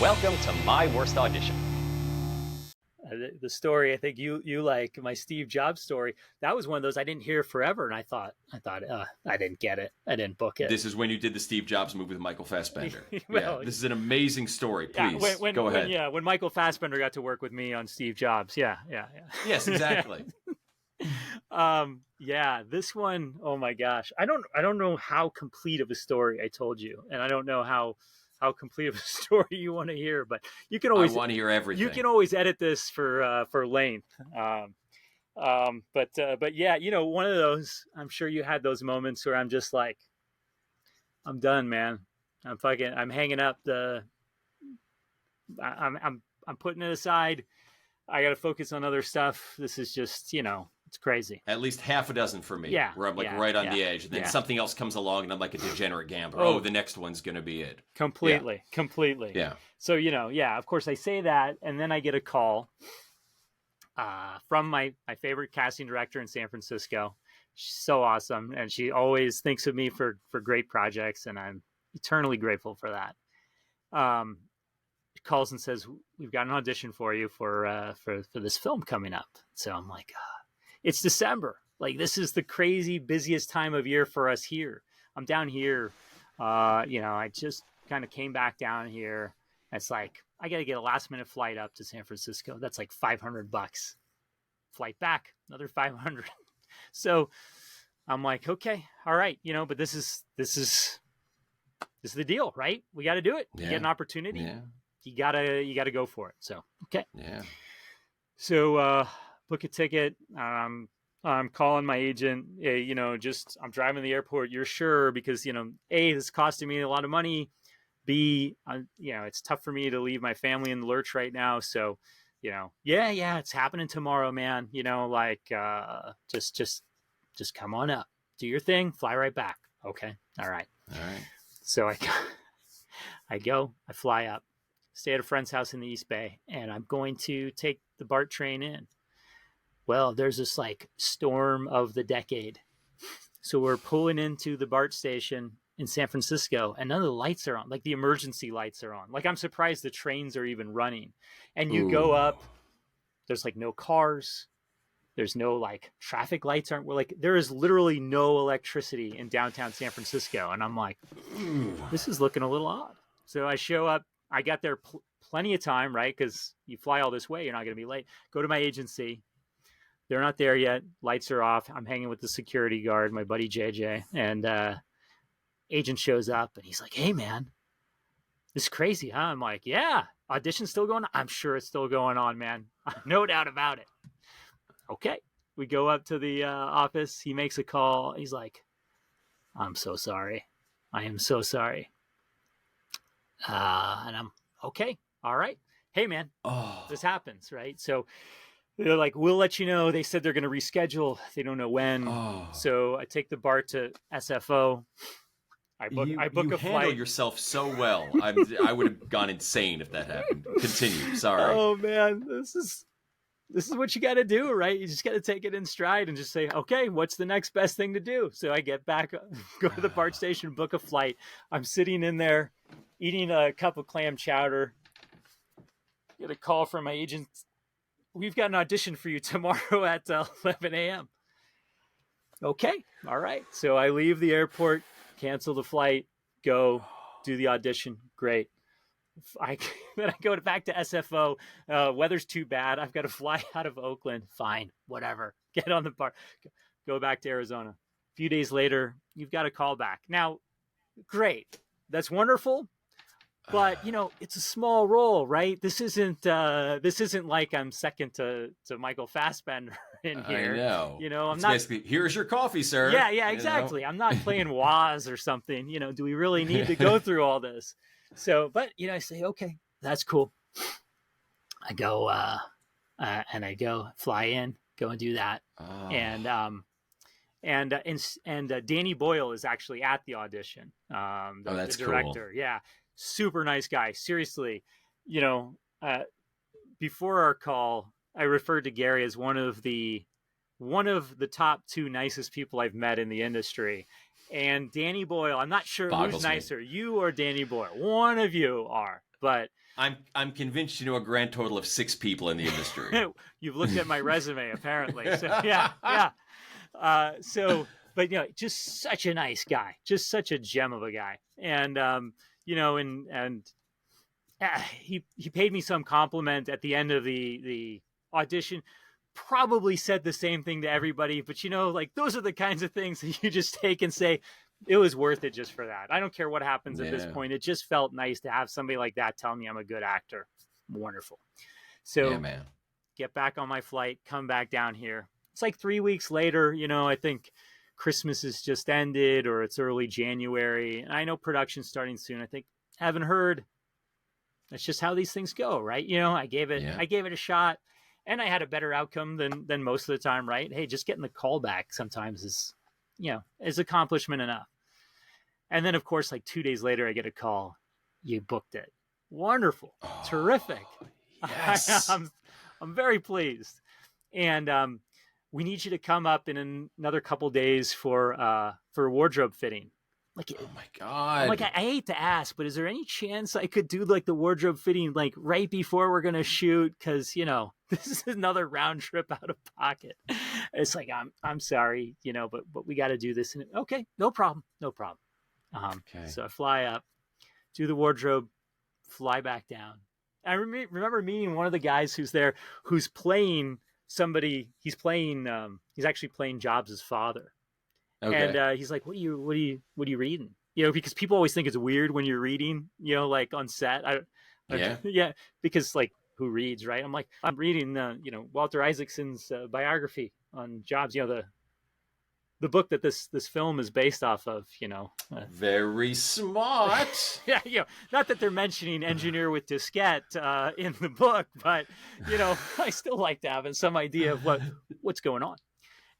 Welcome to My Worst Audition. The story I think you like, my Steve Jobs story, that was one of those I didn't hear forever, and I thought I didn't get it, I didn't book it. This is when you did the Steve Jobs movie with Michael Fassbender. Well, yeah, this is an amazing story. Please go ahead. When Michael Fassbender got to work with me on Steve Jobs, yeah. Yes, exactly. This one, oh my gosh, I don't know how complete of a story I told you, and I don't know how complete of a story you want to hear, but you can always, I want to hear everything. You can always edit this for length. But yeah, one of those, I'm sure you had those moments where I'm just like, I'm done, man. I'm hanging up I'm putting it aside. I got to focus on other stuff. This is just, it's crazy. At least half a dozen for me. Yeah. Where I'm right on the edge. And then something else comes along and I'm like a degenerate gambler. Oh, the next one's going to be it. Completely. Yeah. So, of course I say that. And then I get a call from my favorite casting director in San Francisco. She's so awesome. And she always thinks of me for great projects. And I'm eternally grateful for that. She calls and says, we've got an audition for you for this film coming up. So I'm like, it's December. Like, this is the crazy busiest time of year for us here. I'm down here. I just kind of came back down here. It's like, I got to get a last minute flight up to San Francisco. That's like $500. Flight back, another 500. So I'm like, okay, all right. But this is the deal, right? We got to do it. You get an opportunity. Yeah. You gotta go for it. So, okay. Yeah. So, book a ticket. I'm calling my agent, I'm driving to the airport. You're sure? Because, A, this is costing me a lot of money. B, it's tough for me to leave my family in the lurch right now. So, it's happening tomorrow, man. Just come on up, do your thing, fly right back. Okay. All right. So I fly up, stay at a friend's house in the East Bay, and I'm going to take the BART train in. Well, there's this like storm of the decade. So we're pulling into the BART station in San Francisco and none of the lights are on. Like the emergency lights are on. Like I'm surprised the trains are even running. And you go up, there's like no cars. There's no like traffic lights there is literally no electricity in downtown San Francisco. And I'm like, this is looking a little odd. So I show up, I got there plenty of time, right? Because you fly all this way, you're not going to be late. Go to my agency. They're not there yet. Lights are off. I'm hanging with the security guard, my buddy JJ, and agent shows up and he's like, hey man, this is crazy, huh? I'm like, yeah, audition's still going on. I'm sure it's still going on, man. No doubt about it. Okay. We go up to the office. He makes a call. He's like, I'm so sorry. I am so sorry. And I'm okay. All right. Hey man, this happens, right? So they're like, we'll let you know. They said they're going to reschedule. They don't know when. So I take the BART to SFO. I book a flight. You handle yourself so well. I would have gone insane if that happened. Continue. Sorry. Oh man, this is what you got to do, right? You just got to take it in stride and just say, okay, what's the next best thing to do? So I get back, go to the BART station, book a flight. I'm sitting in there eating a cup of clam chowder. Get a call from my agent. We've got an audition for you tomorrow at 11 a.m. Okay. All right. So I leave the airport, cancel the flight, go do the audition. Great. Then I go back to SFO. Weather's too bad. I've got to fly out of Oakland. Fine. Whatever. Get on the BART. Go back to Arizona. A few days later, you've got a call back. Now, great. That's wonderful. But, it's a small role, right? This isn't like I'm second to Michael Fassbender in here. I know. I'm not basically, here's your coffee, sir. Yeah, exactly. I'm not playing Waz or something. Do we really need to go through all this? So, but, I say, okay, that's cool. I go, and I go fly in, go and do that. And Danny Boyle is actually at the audition. That's the director. Cool. Yeah. Super nice guy. Seriously, before our call, I referred to Gary as one of the top two nicest people I've met in the industry. And Danny Boyle, I'm not sure who's nicer, you or Danny Boyle. One of you are, but I'm convinced you know a grand total of 6 people in the industry. You've looked at my resume, apparently. So yeah. But just such a nice guy, just such a gem of a guy, and he paid me some compliment at the end of the audition. Probably said the same thing to everybody, but like those are the kinds of things that you just take and say, it was worth it just for that. I don't care what happens at this point. It just felt nice to have somebody like that tell me I'm a good actor. Wonderful. So man. Get back on my flight, come back down here. It's like 3 weeks later, I think Christmas has just ended or it's early January. And I know production's starting soon. I think, haven't heard. That's just how these things go, right? I gave it a shot. And I had a better outcome than most of the time, right? Hey, just getting the call back sometimes is accomplishment enough. And then, of course, like 2 days later, I get a call. You booked it. Wonderful. Terrific. Yes. I'm very pleased. And we need you to come up in another couple days for wardrobe fitting. Like, oh my God. I'm like, I hate to ask, but is there any chance I could do like the wardrobe fitting like right before we're gonna shoot? Because this is another round trip out of pocket. It's like I'm sorry, but we got to do this. And okay, no problem. Okay. So I fly up, do the wardrobe, fly back down. I remember meeting one of the guys who's there, who's playing somebody. He's actually playing Jobs' father. Okay. And he's like, what are you reading? Because people always think it's weird when you're reading, like on set. Yeah. Because like, who reads, right? I'm like, I'm reading, Walter Isaacson's biography on Jobs, the book that this film is based off of, Very smart. Yeah. Not that they're mentioning Engineer with Diskette in the book, but, I still like to have some idea of what's going on.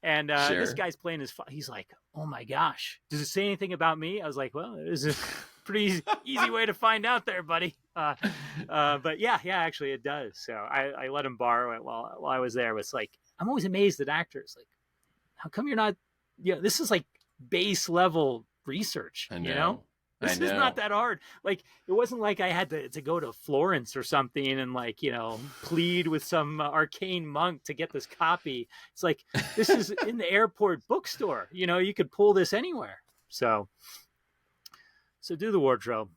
And sure. This guy's playing he's like, oh my gosh, does it say anything about me? I was like, well, there's a pretty easy way to find out there, buddy. But yeah, actually it does. So I let him borrow it while I was there. It's like, I'm always amazed at actors. Like, how come you're not, this is like base level research, I know. This is not that hard. Like, it wasn't like I had to go to Florence or something and like, plead with some arcane monk to get this copy. It's like, this is in the airport bookstore. You could pull this anywhere. So do the wardrobe,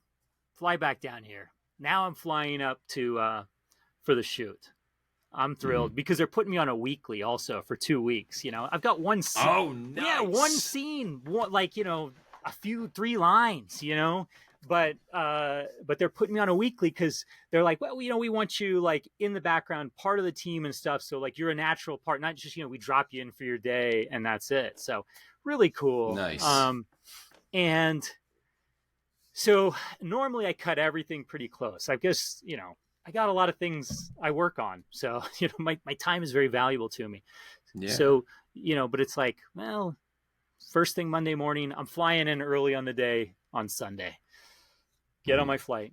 fly back down here. Now I'm flying up to for the shoot. I'm thrilled because they're putting me on a weekly also for 2 weeks. I've got one scene. Oh, nice. Yeah, one scene. A few 3 lines, but they're putting me on a weekly because they're like, well, we want you like in the background, part of the team and stuff. So like you're a natural part, not just, we drop you in for your day and that's it. So really cool. Nice. And so normally I cut everything pretty close. I guess, I got a lot of things I work on. So, my time is very valuable to me. Yeah. So, but it's like, well, first thing Monday morning, I'm flying in early on the day on Sunday. Get on my flight,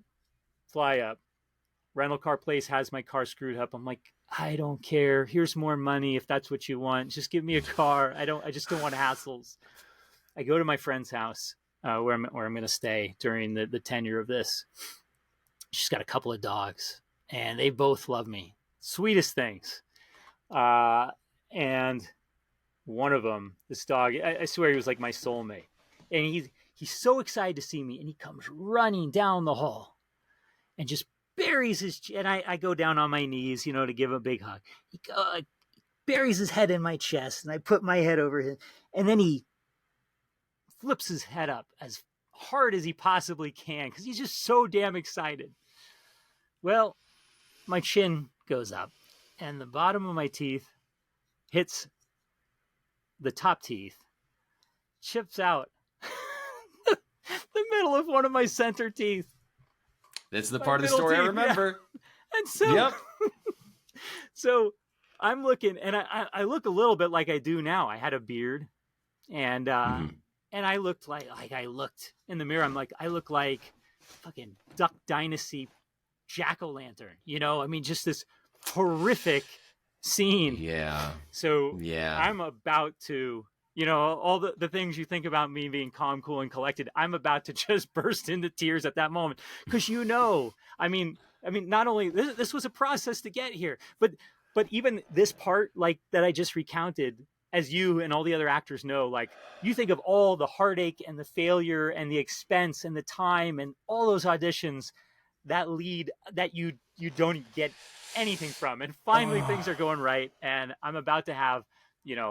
fly up. Rental car place has my car screwed up. I'm like, I don't care. Here's more money if that's what you want. Just give me a car. I just don't want hassles. I go to my friend's house where I'm going to stay during the tenure of this. She's got a couple of dogs, and they both love me. Sweetest things. And one of them, this dog, I swear he was like my soulmate. And he's so excited to see me, and he comes running down the hall and just buries his, and I go down on my knees, to give him a big hug. He buries his head in my chest, and I put my head over him, and then he flips his head up as hard as he possibly can because he's just so damn excited. Well, my chin goes up, and the bottom of my teeth hits the top teeth, chips out the middle of one of my center teeth. That's the part of the story I remember. Yeah. And so, so I'm looking, and I look a little bit like I do now. I had a beard, and I looked like I looked in the mirror. I'm like, I look like fucking Duck Dynasty jack-o'-lantern. Just this horrific scene. Yeah. So I'm about to, all the things you think about me being calm, cool, and collected, I'm about to just burst into tears at that moment. Because I mean, not only this was a process to get here, but even this part, like that I just recounted, as you and all the other actors know, like you think of all the heartache and the failure and the expense and the time and all those auditions that lead that you don't get anything from, and finally things are going right, and I'm about to have,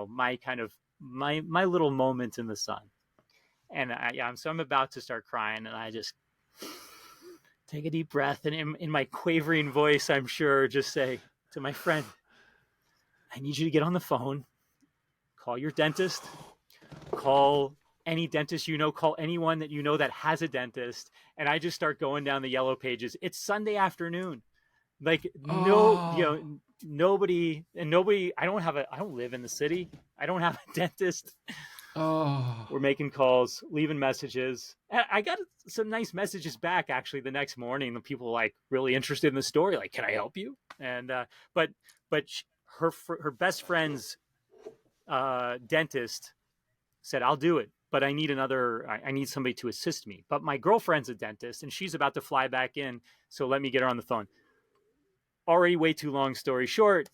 my kind of my little moment in the sun, and so I'm about to start crying, and I just take a deep breath, and in my quavering voice, I'm sure, just say to my friend, I need you to get on the phone, call your dentist, call any dentist call anyone that you know that has a dentist. And I just start going down the yellow pages. It's Sunday afternoon. Like nobody, I don't live in the city. I don't have a dentist. We're making calls, leaving messages. I got some nice messages back actually the next morning. The people like really interested in the story. Like, can I help you? And, but her best friend's dentist said, I'll do it, but I need somebody to assist me. But my girlfriend's a dentist and she's about to fly back in. So let me get her on the phone. Already way too long story short.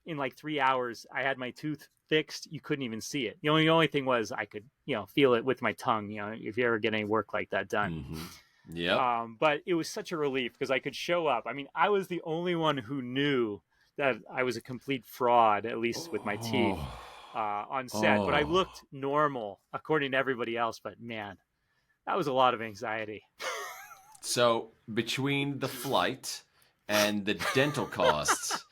In like 3 hours, I had my tooth fixed. You couldn't even see it. The only thing was I could, feel it with my tongue, if you ever get any work like that done. Mm-hmm. Yeah. But it was such a relief because I could show up. I mean, I was the only one who knew that I was a complete fraud, at least with my teeth. On set, but I looked normal according to everybody else. But man, that was a lot of anxiety. So between the flight and the dental costs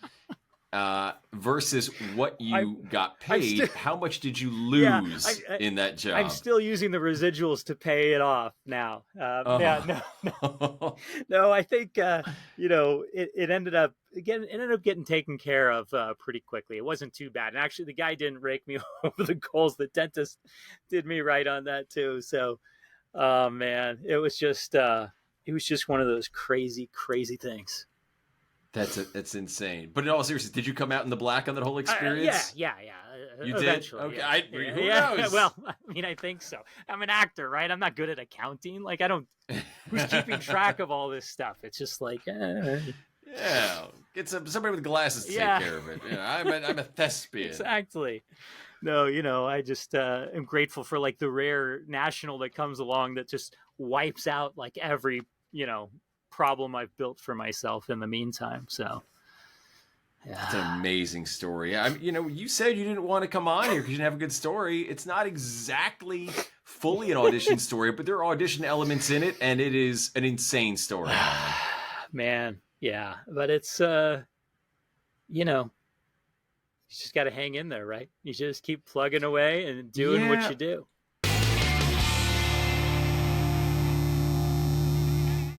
versus what you got paid, how much did you lose in that job? I'm still using the residuals to pay it off now. Yeah, no. I think it ended up getting taken care of pretty quickly. It wasn't too bad, and actually, the guy didn't rake me over the coals. The dentist did me right on that too. So, man, it was just one of those crazy things. That's insane. But in all seriousness, did you come out in the black on that whole experience? Yeah. You eventually, did? Yeah. Okay. Who knows? Well, I mean, I think so. I'm an actor, right? I'm not good at accounting. Like, I don't. Who's keeping track of all this stuff? It's just like. Yeah, get somebody with glasses to take care of it. I'm a thespian. Exactly. No, I just am grateful for like the rare national that comes along that just wipes out like every problem I've built for myself in the meantime. So yeah. It's an amazing story. You said you didn't want to come on here because you didn't have a good story. It's not exactly fully an audition story, but there are audition elements in it, and it is an insane story. Man, yeah, but it's you just got to hang in there, right? You just keep plugging away and doing what you do.